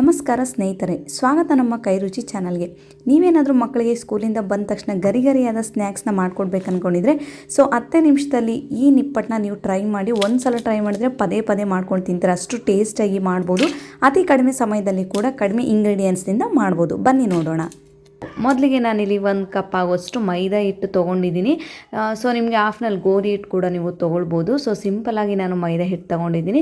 ನಮಸ್ಕಾರ ಸ್ನೇಹಿತರೆ, ಸ್ವಾಗತ ನಮ್ಮ ಕೈರುಚಿ ಚಾನಲ್ಗೆ. ನೀವೇನಾದರೂ ಮಕ್ಕಳಿಗೆ ಸ್ಕೂಲಿಂದ ಬಂದ ತಕ್ಷಣ ಗರಿಗರಿಯಾದ ಸ್ನ್ಯಾಕ್ಸ್ನ ಮಾಡ್ಕೊಡ್ಬೇಕು ಅಂದ್ಕೊಂಡಿದ್ರೆ ಹತ್ತೇ ನಿಮಿಷದಲ್ಲಿ ಈ ನಿಪ್ಪಟ್ಟನ್ನ ನೀವು ಟ್ರೈ ಮಾಡಿ. ಒಂದು ಸಲ ಟ್ರೈ ಮಾಡಿದ್ರೆ ಪದೇ ಪದೇ ಮಾಡ್ಕೊಂಡು ತಿಂತೀರ, ಅಷ್ಟು ಟೇಸ್ಟಾಗಿ ಮಾಡ್ಬೋದು. ಅತಿ ಕಡಿಮೆ ಸಮಯದಲ್ಲಿ ಕೂಡ ಕಡಿಮೆ ಇಂಗ್ರೀಡಿಯೆಂಟ್ಸ್ನಿಂದ ಮಾಡ್ಬೋದು. ಬನ್ನಿ ನೋಡೋಣ. ಮೊದಲಿಗೆ ನಾನಿಲ್ಲಿ 1 ಕಪ್ ಆಗೋಷ್ಟು ಮೈದಾ ಹಿಟ್ಟು ತೊಗೊಂಡಿದ್ದೀನಿ. ನಿಮಗೆ ಹಾಫ್ನಲ್ಲಿ ಗೋಧಿ ಹಿಟ್ಟು ಕೂಡ ನೀವು ತೊಗೊಳ್ಬೋದು. ಸಿಂಪಲಾಗಿ ನಾನು ಮೈದಾ ಹಿಟ್ಟು ತೊಗೊಂಡಿದ್ದೀನಿ.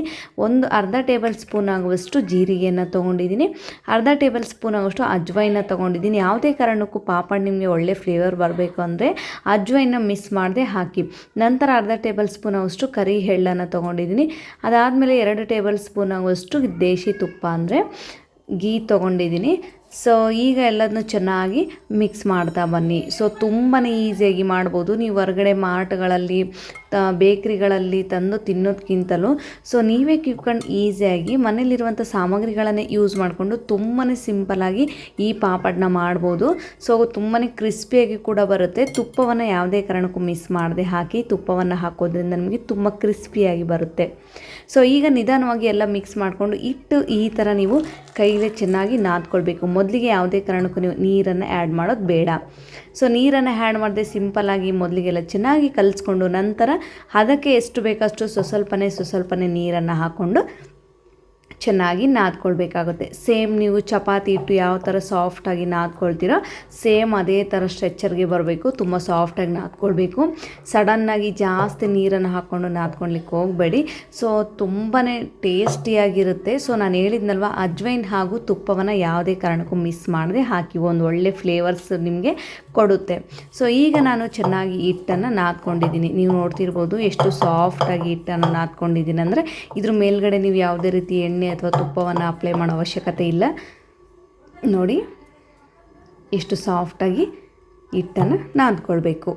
ಅರ್ಧ ಟೇಬಲ್ ಸ್ಪೂನ್ ಆಗುವಷ್ಟು ಜೀರಿಗೆಯನ್ನು ತೊಗೊಂಡಿದ್ದೀನಿ. ಅರ್ಧ ಟೇಬಲ್ ಸ್ಪೂನ್ ಆಗುವಷ್ಟು ಅಜ್ವೈನ ತೊಗೊಂಡಿದ್ದೀನಿ. ಯಾವುದೇ ಕಾರಣಕ್ಕೂ ಪಾಪಡ್ ನಿಮಗೆ ಒಳ್ಳೆ ಫ್ಲೇವರ್ ಬರಬೇಕು ಅಂದರೆ ಅಜ್ವೈನ ಮಿಸ್ ಮಾಡದೆ ಹಾಕಿ. ನಂತರ ಅರ್ಧ ಟೇಬಲ್ ಸ್ಪೂನ್ ಆಗುವಷ್ಟು ಕರಿ ಎಳ್ಳನ್ನು ತೊಗೊಂಡಿದ್ದೀನಿ. ಅದಾದಮೇಲೆ 2 ಟೇಬಲ್ ಸ್ಪೂನ್ ಆಗುವಷ್ಟು ದೇಶಿ ತುಪ್ಪ ಅಂದರೆ ಗೀ ತೊಗೊಂಡಿದ್ದೀನಿ. ಈಗ ಎಲ್ಲದನ್ನು ಚೆನ್ನಾಗಿ ಮಿಕ್ಸ್ ಮಾಡ್ತಾ ಬನ್ನಿ. ತುಂಬಾ ಈಸಿಯಾಗಿ ಮಾಡ್ಬೋದು. ನೀವು ಹೊರಗಡೆ ಮಾರ್ಟ್ಗಳಲ್ಲಿ ಬೇಕ್ರಿಗಳಲ್ಲಿ ತಂದು ತಿನ್ನೋದಕ್ಕಿಂತಲೂ ನೀವೇ ಕಿತ್ಕೊಂಡು ಈಸಿಯಾಗಿ ಮನೇಲಿರುವಂಥ ಸಾಮಗ್ರಿಗಳನ್ನೇ ಯೂಸ್ ಮಾಡಿಕೊಂಡು ತುಂಬಾ ಸಿಂಪಲಾಗಿ ಈ ಪಾಪಡನ್ನ ಮಾಡ್ಬೋದು. ತುಂಬಾ ಕ್ರಿಸ್ಪಿಯಾಗಿ ಕೂಡ ಬರುತ್ತೆ. ತುಪ್ಪವನ್ನು ಯಾವುದೇ ಕಾರಣಕ್ಕೂ ಮಿಸ್ ಮಾಡದೆ ಹಾಕಿ. ತುಪ್ಪವನ್ನು ಹಾಕೋದ್ರಿಂದ ನಮಗೆ ತುಂಬ ಕ್ರಿಸ್ಪಿಯಾಗಿ ಬರುತ್ತೆ. ಈಗ ನಿಧಾನವಾಗಿ ಎಲ್ಲ ಮಿಕ್ಸ್ ಮಾಡಿಕೊಂಡು ಇಟ್ಟು ಈ ಥರ ನೀವು ಕೈಲೇ ಚೆನ್ನಾಗಿ ನಾದ್ಕೊಳ್ಬೇಕು. ಮೊದಲಿಗೆ ಯಾವುದೇ ಕಾರಣಕ್ಕೂ ನೀವು ನೀರನ್ನು ಆ್ಯಡ್ ಮಾಡೋದು ಬೇಡ. ನೀರನ್ನು ಆ್ಯಡ್ ಮಾಡದೆ ಸಿಂಪಲ್ಲಾಗಿ ಮೊದಲಿಗೆಲ್ಲ ಚೆನ್ನಾಗಿ ಕಲಿಸ್ಕೊಂಡು ನಂತರ ಅದಕ್ಕೆ ಎಷ್ಟು ಬೇಕಷ್ಟು ಸ್ವಲ್ಪನೇ ನೀರನ್ನು ಹಾಕ್ಕೊಂಡು ಚೆನ್ನಾಗಿ ನಾದ್ಕೊಳ್ಬೇಕಾಗುತ್ತೆ. ಸೇಮ್ ನೀವು ಚಪಾತಿ ಹಿಟ್ಟು ಯಾವ ಥರ ಸಾಫ್ಟಾಗಿ ನಾದ್ಕೊಳ್ತೀರೋ ಸೇಮ್ ಅದೇ ಥರ ಸ್ಟ್ರೆಚ್ಚರ್ಗೆ ಬರಬೇಕು. ತುಂಬ ಸಾಫ್ಟಾಗಿ ನಾದ್ಕೊಳ್ಬೇಕು. ಸಡನ್ನಾಗಿ ಜಾಸ್ತಿ ನೀರನ್ನು ಹಾಕ್ಕೊಂಡು ನಾದ್ಕೊಳ್ಲಿಕ್ಕೆ ಹೋಗಬೇಡಿ. ತುಂಬಾ ಟೇಸ್ಟಿಯಾಗಿರುತ್ತೆ. ನಾನು ಹೇಳಿದ್ನಲ್ವ, ಅಜ್ವೈನ್ ಹಾಗೂ ತುಪ್ಪವನ್ನು ಯಾವುದೇ ಕಾರಣಕ್ಕೂ ಮಿಸ್ ಮಾಡದೆ ಹಾಕಿ. ಒಂದು ಒಳ್ಳೆ ಫ್ಲೇವರ್ಸ್ ನಿಮಗೆ ಕೊಡುತ್ತೆ. ಈಗ ನಾನು ಚೆನ್ನಾಗಿ ಹಿಟ್ಟನ್ನು ನಾದ್ಕೊಂಡಿದ್ದೀನಿ. ನೀವು ನೋಡ್ತಿರ್ಬೋದು ಎಷ್ಟು ಸಾಫ್ಟಾಗಿ ಹಿಟ್ಟನ್ನು ನಾದ್ಕೊಂಡಿದ್ದೀನಿ ಅಂದರೆ ಇದ್ರ ಮೇಲ್ಗಡೆ ನೀವು ಯಾವುದೇ ರೀತಿ ಎಣ್ಣೆ ಅಥವಾ ತುಪ್ಪವನ್ನು ಅಪ್ಲೈ ಮಾಡೋ ಅವಶ್ಯಕತೆ ಇಲ್ಲ. ನೋಡಿ ಎಷ್ಟು ಸಾಫ್ಟಾಗಿ ಹಿಟ್ಟನ್ನು ನಾದ್ಕೊಳ್ಬೇಕು.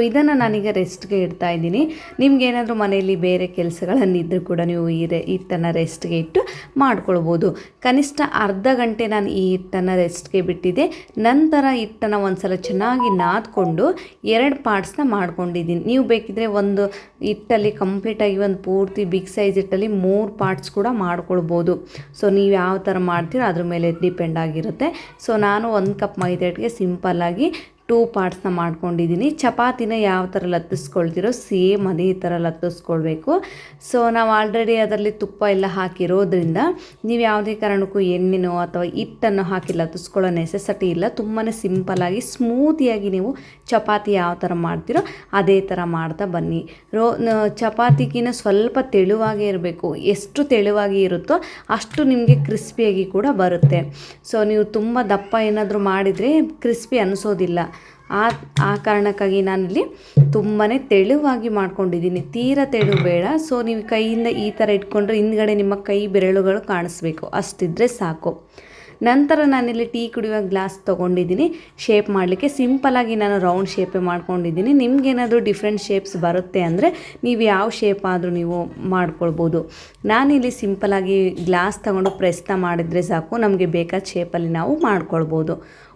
ಇದನ್ನು ನಾನೀಗ ರೆಸ್ಟ್ಗೆ ಇಡ್ತಾ ಇದ್ದೀನಿ. ನಿಮ್ಗೇನಾದರೂ ಮನೆಯಲ್ಲಿ ಬೇರೆ ಕೆಲಸಗಳನ್ನಿದ್ದರೂ ಕೂಡ ನೀವು ಈ ಹಿಟ್ಟನ್ನು ರೆಸ್ಟ್ಗೆ ಇಟ್ಟು ಮಾಡ್ಕೊಳ್ಬೋದು. ಕನಿಷ್ಠ ಅರ್ಧ ಗಂಟೆ ನಾನು ಈ ಹಿಟ್ಟನ್ನು ರೆಸ್ಟ್ಗೆ ಬಿಟ್ಟಿದ್ದೆ. ನಂತರ ಹಿಟ್ಟನ್ನು ಒಂದು ಸಲ ಚೆನ್ನಾಗಿ ನಾದ್ಕೊಂಡು 2 ಪಾರ್ಟ್ಸ್ನ ಮಾಡ್ಕೊಂಡಿದ್ದೀನಿ. ನೀವು ಬೇಕಿದ್ರೆ ಒಂದು ಹಿಟ್ಟಲ್ಲಿ ಕಂಪ್ಲೀಟಾಗಿ ಒಂದು ಪೂರ್ತಿ ಬಿಗ್ ಸೈಜ್ ಹಿಟ್ಟಲ್ಲಿ 3 ಪಾರ್ಟ್ಸ್ ಕೂಡ ಮಾಡ್ಕೊಳ್ಬೋದು. ನೀವು ಯಾವ ಥರ ಮಾಡ್ತೀರೋ ಅದ್ರ ಮೇಲೆ ಡಿಪೆಂಡ್ ಆಗಿರುತ್ತೆ. ನಾನು 1 ಕಪ್ ಮೈದಾ ಹಿಟ್ಟಿಗೆ ಸಿಂಪಲ್ಲಾಗಿ 2 ಪಾರ್ಟ್ಸ್ನ ಮಾಡ್ಕೊಂಡಿದ್ದೀನಿ. ಚಪಾತಿನ ಯಾವ ಥರ ಲತ್ತಿಸ್ಕೊಳ್ತೀರೋ ಸೇಮ್ ಅದೇ ಥರ ಲತ್ತಿಸ್ಕೊಳ್ಬೇಕು. ನಾವು ಆಲ್ರೆಡಿ ಅದರಲ್ಲಿ ತುಪ್ಪ ಎಲ್ಲ ಹಾಕಿರೋದ್ರಿಂದ ನೀವು ಯಾವುದೇ ಕಾರಣಕ್ಕೂ ಎಣ್ಣೆನೋ ಅಥವಾ ಹಿಟ್ಟನ್ನು ಹಾಕಿ ಲತ್ತಿಸ್ಕೊಳ್ಳೋ ನೆಸೆಸಿಟಿ ಇಲ್ಲ. ತುಂಬಾ ಸಿಂಪಲ್ಲಾಗಿ ಸ್ಮೂತಿಯಾಗಿ ನೀವು ಚಪಾತಿ ಯಾವ ಥರ ಮಾಡ್ತೀರೋ ಅದೇ ಥರ ಮಾಡ್ತಾ ಬನ್ನಿ. ಚಪಾತಿಗಿನ ಸ್ವಲ್ಪ ತೆಳುವಾಗೇ ಇರಬೇಕು. ಎಷ್ಟು ತೆಳುವಾಗಿ ಇರುತ್ತೋ ಅಷ್ಟು ನಿಮಗೆ ಕ್ರಿಸ್ಪಿಯಾಗಿ ಕೂಡ ಬರುತ್ತೆ. ನೀವು ತುಂಬ ದಪ್ಪ ಏನಾದರೂ ಮಾಡಿದರೆ ಕ್ರಿಸ್ಪಿ ಅನಿಸೋದಿಲ್ಲ. ಆ ಕಾರಣಕ್ಕಾಗಿ ನಾನಿಲ್ಲಿ ತುಂಬಾ ತೆಳುವಾಗಿ ಮಾಡ್ಕೊಂಡಿದ್ದೀನಿ. ತೀರಾ ತೆಳು ಬೇಡ. ನೀವು ಕೈಯಿಂದ ಈ ಥರ ಇಟ್ಕೊಂಡ್ರೆ ಹಿಂದ್ಗಡೆ ನಿಮ್ಮ ಕೈ ಬೆರಳುಗಳು ಕಾಣಿಸ್ಬೇಕು, ಅಷ್ಟಿದ್ರೆ ಸಾಕು. ನಂತರ ನಾನಿಲ್ಲಿ ಟೀ ಕುಡಿಯುವ ಗ್ಲಾಸ್ ತೊಗೊಂಡಿದ್ದೀನಿ ಶೇಪ್ ಮಾಡಲಿಕ್ಕೆ. ಸಿಂಪಲಾಗಿ ನಾನು ರೌಂಡ್ ಶೇಪೇ ಮಾಡ್ಕೊಂಡಿದ್ದೀನಿ. ನಿಮಗೇನಾದರೂ ಡಿಫ್ರೆಂಟ್ ಶೇಪ್ಸ್ ಬರುತ್ತೆ ಅಂದರೆ ನೀವು ಯಾವ ಶೇಪ್ ಆದರೂ ನೀವು ಮಾಡ್ಕೊಳ್ಬೋದು. ನಾನಿಲ್ಲಿ ಸಿಂಪಲಾಗಿ ಗ್ಲಾಸ್ ತಗೊಂಡು ಪ್ರೆಸ್ನ ಮಾಡಿದರೆ ಸಾಕು, ನಮಗೆ ಬೇಕಾದ ಶೇಪಲ್ಲಿ ನಾವು ಮಾಡ್ಕೊಳ್ಬೋದು.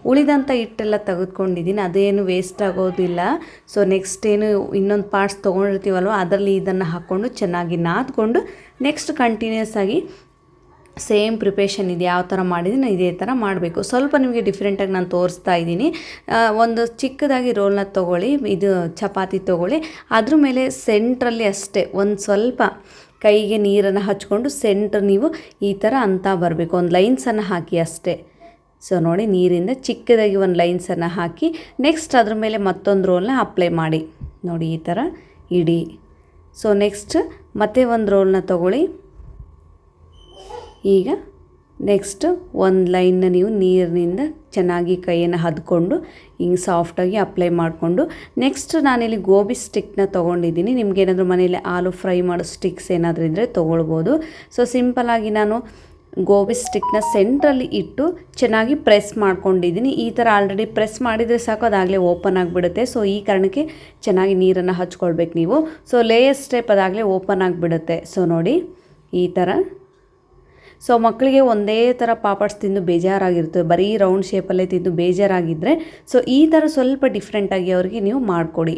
ಉಳಿದಂಥ ಹಿಟ್ಟೆಲ್ಲ ತೆಗೆದುಕೊಂಡಿದ್ದೀನಿ, ಅದೇನು ವೇಸ್ಟ್ ಆಗೋದಿಲ್ಲ. ನೆಕ್ಸ್ಟ್ ಏನು ಇನ್ನೊಂದು ಪಾರ್ಟ್ಸ್ ತೊಗೊಂಡಿರ್ತೀವಲ್ವ ಅದರಲ್ಲಿ ಇದನ್ನು ಹಾಕ್ಕೊಂಡು ಚೆನ್ನಾಗಿ ನಾದ್ಕೊಂಡು ನೆಕ್ಸ್ಟ್ ಕಂಟಿನ್ಯೂಸ್ ಆಗಿ ಸೇಮ್ ಪ್ರಿಪ್ರೇಷನ್ ಇದೆ ಯಾವ ಥರ ಮಾಡಿದ್ದೀನಿ ಇದೇ ಥರ ಮಾಡಬೇಕು. ಸ್ವಲ್ಪ ನಿಮಗೆ ಡಿಫ್ರೆಂಟಾಗಿ ನಾನು ತೋರಿಸ್ತಾ ಇದ್ದೀನಿ. ಒಂದು ಚಿಕ್ಕದಾಗಿ ರೋಲ್ನ ತೊಗೊಳ್ಳಿ, ಇದು ಚಪಾತಿ ತೊಗೊಳ್ಳಿ. ಅದ್ರ ಮೇಲೆ ಸೆಂಟ್ರಲ್ಲಿ ಅಷ್ಟೇ ಒಂದು ಸ್ವಲ್ಪ ಕೈಗೆ ನೀರನ್ನು ಹಚ್ಕೊಂಡು ಸೆಂಟ್ರ್ ನೀವು ಈ ಥರ ಅಂತ ಬರಬೇಕು. ಒಂದು ಲೈನ್ಸನ್ನು ಹಾಕಿ ಅಷ್ಟೇ. ನೋಡಿ, ನೀರಿಂದ ಚಿಕ್ಕದಾಗಿ ಒಂದು ಲೈನ್ಸನ್ನು ಹಾಕಿ ನೆಕ್ಸ್ಟ್ ಅದ್ರ ಮೇಲೆ ಮತ್ತೊಂದು ರೋಲ್ನ ಅಪ್ಲೈ ಮಾಡಿ. ನೋಡಿ ಈ ಥರ ಇಡಿ. ನೆಕ್ಸ್ಟ್ ಮತ್ತೆ ಒಂದು ರೋಲ್ನ ತೊಗೊಳ್ಳಿ. ಈಗ ನೆಕ್ಸ್ಟ್ ಒಂದು ಲೈನ್ನ ನೀವು ನೀರಿನಿಂದ ಚೆನ್ನಾಗಿ ಕೈಯನ್ನು ಹದ್ಕೊಂಡು ಹಿಂಗೆ ಸಾಫ್ಟಾಗಿ ಅಪ್ಲೈ ಮಾಡಿಕೊಂಡು ನೆಕ್ಸ್ಟ್ ನಾನಿಲ್ಲಿ ಗೋಬಿ ಸ್ಟಿಕ್ನ ತೊಗೊಂಡಿದ್ದೀನಿ. ನಿಮಗೇನಾದರೂ ಮನೇಲಿ ಆಲೂ ಫ್ರೈ ಮಾಡೋ ಸ್ಟಿಕ್ಸ್ ಏನಾದರೂ ಇದ್ದರೆ ತೊಗೊಳ್ಬೋದು. ಸಿಂಪಲಾಗಿ ನಾನು ಗೋಬಿ ಸ್ಟಿಕ್ನ ಸೆಂಟ್ರಲ್ಲಿ ಇಟ್ಟು ಚೆನ್ನಾಗಿ ಪ್ರೆಸ್ ಮಾಡ್ಕೊಂಡಿದ್ದೀನಿ. ಈ ಥರ ಆಲ್ರೆಡಿ ಪ್ರೆಸ್ ಮಾಡಿದರೆ ಸಾಕು, ಅದಾಗಲೇ ಓಪನ್ ಆಗಿಬಿಡುತ್ತೆ. ಈ ಕಾರಣಕ್ಕೆ ಚೆನ್ನಾಗಿ ನೀರನ್ನು ಹಚ್ಕೊಳ್ಬೇಕು ನೀವು. ಲೇಯರ್ ಸ್ಟೆಪ್ ಅದಾಗಲೇ ಓಪನ್ ಆಗಿಬಿಡುತ್ತೆ. ನೋಡಿ ಈ ಥರ. ಮಕ್ಕಳಿಗೆ ಒಂದೇ ಥರ ಪಾಪಡ್ಸ್ ತಿಂದು ಬೇಜಾರಾಗಿರ್ತದೆ, ಬರೀ ರೌಂಡ್ ಶೇಪಲ್ಲೇ ತಿಂದು ಬೇಜಾರಾಗಿದ್ದರೆ ಈ ಥರ ಸ್ವಲ್ಪ ಡಿಫ್ರೆಂಟಾಗಿ ಅವರಿಗೆ ನೀವು ಮಾಡಿಕೊಡಿ.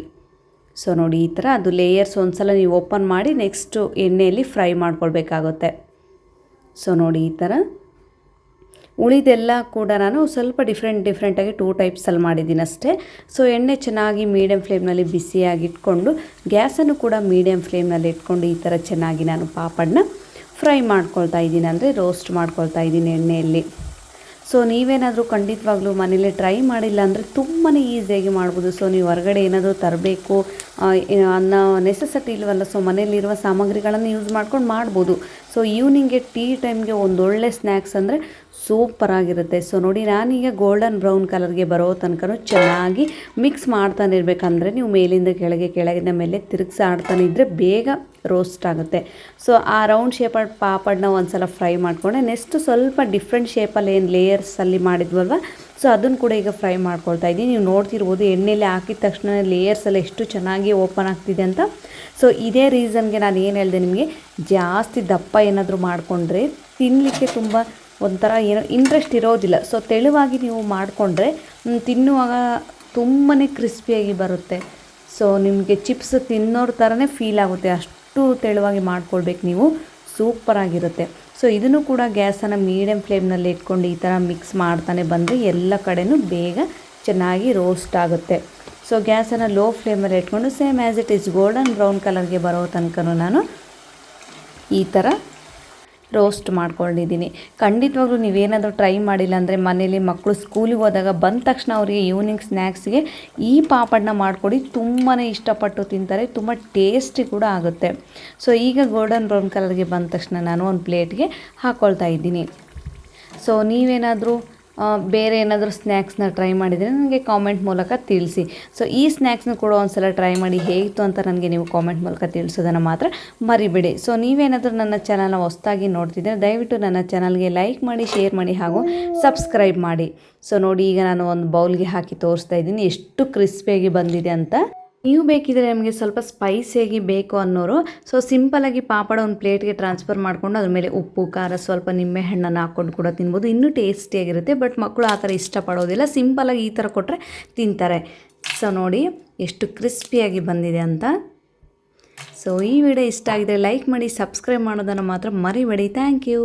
ನೋಡಿ ಈ ಥರ ಅದು ಲೇಯರ್ಸ್ ಒಂದು ಸಲ ನೀವು ಓಪನ್ ಮಾಡಿ ನೆಕ್ಸ್ಟು ಎಣ್ಣೆಯಲ್ಲಿ ಫ್ರೈ ಮಾಡ್ಕೊಳ್ಬೇಕಾಗುತ್ತೆ. ಸೊ ನೋಡಿ ಈ ಥರ ಉಳಿದೆಲ್ಲ ಕೂಡ ನಾನು ಸ್ವಲ್ಪ ಡಿಫ್ರೆಂಟಾಗಿ 2 ಟೈಪ್ಸಲ್ಲಿ ಮಾಡಿದ್ದೀನಿ ಅಷ್ಟೇ. ಸೊ ಎಣ್ಣೆ ಚೆನ್ನಾಗಿ ಮೀಡಿಯಮ್ ಫ್ಲೇಮ್ನಲ್ಲಿ ಬಿಸಿಯಾಗಿ ಇಟ್ಕೊಂಡು ಗ್ಯಾಸನ್ನು ಕೂಡ ಮೀಡಿಯಮ್ ಫ್ಲೇಮ್ನಲ್ಲಿ ಇಟ್ಕೊಂಡು ಈ ಥರ ಚೆನ್ನಾಗಿ ನಾನು ಪಾಪಡನ್ನ ಫ್ರೈ ಮಾಡ್ಕೊಳ್ತಾ ಇದ್ದೀನಿ, ಅಂದರೆ ರೋಸ್ಟ್ ಮಾಡ್ಕೊಳ್ತಾ ಇದ್ದೀನಿ ಎಣ್ಣೆಯಲ್ಲಿ. ಸೊ ನೀವೇನಾದರೂ ಖಂಡಿತವಾಗ್ಲೂ ಮನೇಲಿ ಟ್ರೈ ಮಾಡಿಲ್ಲ ಅಂದರೆ ತುಂಬಾ ಈಸಿಯಾಗಿ ಮಾಡ್ಬೋದು. ಸೊ ನೀವು ಹೊರಗಡೆ ಏನಾದರೂ ತರಬೇಕು ಅನ್ನೋ ನೆಸೆಸಿಟಿ ಇಲ್ವಲ್ಲ, ಸೊ ಮನೇಲಿರುವ ಸಾಮಗ್ರಿಗಳನ್ನು ಯೂಸ್ ಮಾಡ್ಕೊಂಡು ಮಾಡ್ಬೋದು. ಸೊ ಈವ್ನಿಂಗ್ಗೆ ಟೀ ಟೈಮ್ಗೆ ಒಂದೊಳ್ಳೆ ಸ್ನ್ಯಾಕ್ಸ್ ಅಂದರೆ ಸೂಪರಾಗಿರುತ್ತೆ. ಸೊ ನೋಡಿ ನಾನೀಗ ಗೋಲ್ಡನ್ ಬ್ರೌನ್ ಕಲರ್ಗೆ ಬರೋ ತನಕ ಚೆನ್ನಾಗಿ ಮಿಕ್ಸ್ ಮಾಡ್ತಾನೆ ಇರಬೇಕಂದ್ರೆ ನೀವು ಮೇಲಿಂದ ಕೆಳಗಿಂದ ಮೇಲೆ ತಿರುಗಿಸಾಡ್ತಾನೆ ಇದ್ದರೆ ಬೇಗ ರೋಸ್ಟ್ ಆಗುತ್ತೆ. ಸೊ ಆ ರೌಂಡ್ ಶೇಪಲ್ಲಿ ಪಾಪಡನ್ನ ಒಂದು ಸಲ ಫ್ರೈ ಮಾಡಿಕೊಂಡೆ. ನೆಕ್ಸ್ಟ್ ಸ್ವಲ್ಪ ಡಿಫ್ರೆಂಟ್ ಶೇಪಲ್ಲಿ ಏನು ಲೇಯರ್ಸಲ್ಲಿ ಮಾಡಿದ್ವಲ್ವ, ಸೊ ಅದನ್ನು ಕೂಡ ಈಗ ಫ್ರೈ ಮಾಡ್ಕೊಳ್ತಾ ಇದ್ದೀನಿ. ನೀವು ನೋಡ್ತಿರ್ಬೋದು ಎಣ್ಣೆಯಲ್ಲಿ ಹಾಕಿದ ತಕ್ಷಣ ಲೇಯರ್ಸಲ್ಲಿ ಎಷ್ಟು ಚೆನ್ನಾಗಿ ಓಪನ್ ಆಗ್ತಿದೆ ಅಂತ. ಸೊ ಇದೇ ರೀಸನ್ಗೆ ನಾನು ಏನು ಹೇಳಿದೆ ನಿಮಗೆ, ಜಾಸ್ತಿ ದಪ್ಪ ಏನಾದರೂ ಮಾಡಿಕೊಂಡ್ರೆ ತಿನ್ನಲಿಕ್ಕೆ ತುಂಬ ಒಂಥರ ಏನೋ ಇಂಟ್ರೆಸ್ಟ್ ಇರೋದಿಲ್ಲ. ಸೊ ತೆಳುವಾಗಿ ನೀವು ಮಾಡಿಕೊಂಡ್ರೆ ತಿನ್ನುವಾಗ ತುಂಬಾ ಕ್ರಿಸ್ಪಿಯಾಗಿ ಬರುತ್ತೆ. ಸೊ ನಿಮಗೆ ಚಿಪ್ಸ್ ತಿನ್ನೋರ ಥರನೇ ಫೀಲ್ ಆಗುತ್ತೆ, ಅಷ್ಟು ತೆಳುವಾಗಿ ಮಾಡ್ಕೊಳ್ಬೇಕು ನೀವು, ಸೂಪರಾಗಿರುತ್ತೆ. ಸೊ ಇದನ್ನು ಕೂಡ ಗ್ಯಾಸನ್ನು ಮೀಡಿಯಮ್ ಫ್ಲೇಮ್ನಲ್ಲಿ ಇಟ್ಕೊಂಡು ಈ ಥರ ಮಿಕ್ಸ್ ಮಾಡ್ತಾನೆ ಬಂದರೆ ಎಲ್ಲ ಕಡೆಯೂ ಬೇಗ ಚೆನ್ನಾಗಿ ರೋಸ್ಟ್ ಆಗುತ್ತೆ. ಸೊ ಗ್ಯಾಸನ್ನು ಲೋ ಫ್ಲೇಮಲ್ಲಿ ಇಟ್ಕೊಂಡು same as it is golden brown ಕಲರ್ಗೆ ಬರೋ ತನಕ ನಾನು ಈ ಥರ ರೋಸ್ಟ್ ಮಾಡ್ಕೊಂಡಿದ್ದೀನಿ. ಖಂಡಿತವಾಗ್ಲೂ ನೀವೇನಾದರೂ ಟ್ರೈ ಮಾಡಿಲ್ಲ ಅಂದರೆ ಮನೇಲಿ ಮಕ್ಕಳು ಸ್ಕೂಲಿಗೆ ಹೋದಾಗ ಬಂದ ತಕ್ಷಣ ಅವರಿಗೆ ಈವ್ನಿಂಗ್ ಸ್ನ್ಯಾಕ್ಸ್ಗೆ ಈ ಪಾಪಡನ್ನ ಮಾಡಿಕೊಡಿ, ತುಂಬಾ ಇಷ್ಟಪಟ್ಟು ತಿಂತಾರೆ, ತುಂಬ ಟೇಸ್ಟಿ ಕೂಡ ಆಗುತ್ತೆ. ಸೊ ಈಗ ಗೋಲ್ಡನ್ ಬ್ರೌನ್ ಕಲರ್ಗೆ ಬಂದ ತಕ್ಷಣ ನಾನು ಒಂದು ಪ್ಲೇಟ್ಗೆ ಹಾಕ್ಕೊಳ್ತಾ ಇದ್ದೀನಿ. ಸೊ ನೀವೇನಾದರೂ ಬೇರೆ ಏನಾದರೂ ಸ್ನ್ಯಾಕ್ಸ್ನ ಟ್ರೈ ಮಾಡಿದರೆ ನನಗೆ ಕಾಮೆಂಟ್ ಮೂಲಕ ತಿಳಿಸಿ. ಸೊ ಈ ಸ್ನ್ಯಾಕ್ಸ್ನ ಕೂಡ ಒಂದು ಸಲ ಟ್ರೈ ಮಾಡಿ ಹೇಗಿತ್ತು ಅಂತ ನನಗೆ ನೀವು ಕಾಮೆಂಟ್ ಮೂಲಕ ತಿಳಿಸೋದನ್ನು ಮಾತ್ರ ಮರಿಬೇಡಿ. ಸೊ ನೀವೇನಾದರೂ ನನ್ನ ಚಾನಲ್ನ ಹೊಸದಾಗಿ ನೋಡ್ತಿದ್ದರೆ ದಯವಿಟ್ಟು ನನ್ನ ಚಾನಲ್ಗೆ ಲೈಕ್ ಮಾಡಿ, ಶೇರ್ ಮಾಡಿ ಹಾಗೂ ಸಬ್ಸ್ಕ್ರೈಬ್ ಮಾಡಿ. ಸೊ ನೋಡಿ ಈಗ ನಾನು ಒಂದು ಬೌಲ್ಗೆ ಹಾಕಿ ತೋರಿಸ್ತಾ ಇದ್ದೀನಿ ಎಷ್ಟು ಕ್ರಿಸ್ಪಿಯಾಗಿ ಬಂದಿದೆ ಅಂತ. ನೀವು ಬೇಕಿದ್ರೆ ನಮಗೆ ಸ್ವಲ್ಪ ಸ್ಪೈಸಿಯಾಗಿ ಬೇಕು ಅನ್ನೋರು ಸೊ ಸಿಂಪಲಾಗಿ ಪಾಪಡ ಒಂದು ಪ್ಲೇಟ್ಗೆ ಟ್ರಾನ್ಸ್ಫರ್ ಮಾಡಿಕೊಂಡು ಅದ್ರ ಮೇಲೆ ಉಪ್ಪು ಖಾರ ಸ್ವಲ್ಪ ನಿಂಬೆ ಹಣ್ಣನ್ನು ಹಾಕ್ಕೊಂಡು ಕೂಡ ತಿನ್ಬೋದು, ಇನ್ನೂ ಟೇಸ್ಟಿಯಾಗಿರುತ್ತೆ. ಬಟ್ ಮಕ್ಕಳು ಆ ಥರ ಇಷ್ಟಪಡೋದಿಲ್ಲ, ಸಿಂಪಲಾಗಿ ಈ ಥರ ಕೊಟ್ಟರೆ ತಿಂತಾರೆ. ಸೊ ನೋಡಿ ಎಷ್ಟು ಕ್ರಿಸ್ಪಿಯಾಗಿ ಬಂದಿದೆ ಅಂತ. ಸೊ ಈ ವಿಡಿಯೋ ಇಷ್ಟ ಆಗಿದ್ರೆ ಲೈಕ್ ಮಾಡಿ, ಸಬ್ಸ್ಕ್ರೈಬ್ ಮಾಡೋದನ್ನು ಮಾತ್ರ ಮರಿಬೇಡಿ. Thank you.